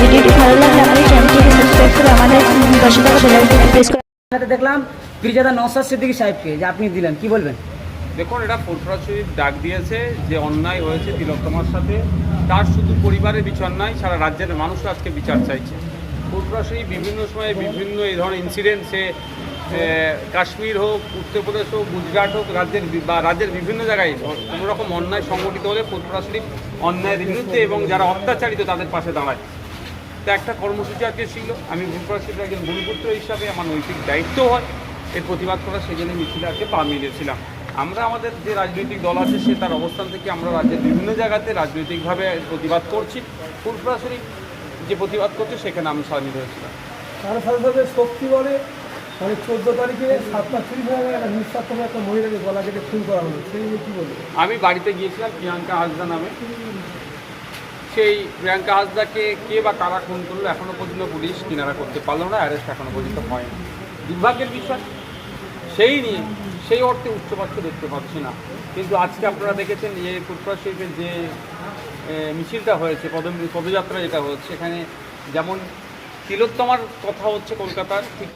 ভিডিওটি ভালো লাগলে আমাদের চ্যানেলটিকে সাবস্ক্রাইব করে আমাদের পাশে থাকা বেল আইকনটি প্রেস করে। দেখলাম পীরজাদা নওশাদ সিদ্দিকী সাহেবকে যে আপনি দিলেন, কি বলবেন? দেখুন, এটা ফুরফুরা শরীফ ডাক দিয়েছে যে অন্যায় হয়েছে তিলোত্তমার সাথে, তার শুধু পরিবারের বিচার নয়, সারা রাজ্যের মানুষরা আজকে বিচার চাইছে। ফুরফুরা শরীফ বিভিন্ন সময়ে বিভিন্ন এই ধরনের ইনসিডেন্টসে কাশ্মীর হোক, উত্তরপ্রদেশ হোক, গুজরাট হোক, রাজ্যের বিভিন্ন জায়গায় কোনো রকম অন্যায় সংগঠিত হলে ফুরফুরা শরীফ অন্যায়ের বিরুদ্ধে এবং যারা অত্যাচারিত তাদের পাশে দাঁড়ায়। তো একটা কর্মসূচি আজকে ছিল, আমি ফুরফুরা শরীফের একজন ভূমিপুত্র হিসাবে আমার নৈতিক দায়িত্ব হয় এর প্রতিবাদ করা, সেই জন্য মিছিলে আজকে পা মিলিয়েছিলাম। আমরা আমাদের যে রাজনৈতিক দল আছে সে তার অবস্থান থেকে আমরা রাজ্যের বিভিন্ন জায়গাতে রাজনৈতিকভাবে প্রতিবাদ করছি। ফুরফুরা শরীফ যে প্রতিবাদ করছে সেখানে আমি সামিল হয়েছিলাম। তার সাথে সাথে শক্তি বলে 14 তারিখে 7:30 একটা নিঃস্বার্থ একটা মহিলাকে গলা কেটে খুন করা হলো, সেই নিয়ে কী বলবো? আমি বাড়িতে গিয়েছিলাম প্রিয়াঙ্কা হাসদা নামে, সেই প্রিয়াঙ্কা হাসদাকে কে বা কারা খুন করলো এখনও পর্যন্ত পুলিশ কিনারা করতে পারলো না, অ্যারেস্ট এখনও পর্যন্ত হয়নি। দুর্ভাগ্যের বিষয়, সেই নিয়ে সেই অর্থে উচ্চবাচ্য দেখতে পাচ্ছি না। কিন্তু আজকে আপনারা দেখেছেন যে ফুরফুরা শরীফের যে মিছিলটা হয়েছে, পদযাত্রা যেটা হচ্ছে, এখানে যেমন তিলোত্তমার কথা হচ্ছে কলকাতার, ঠিক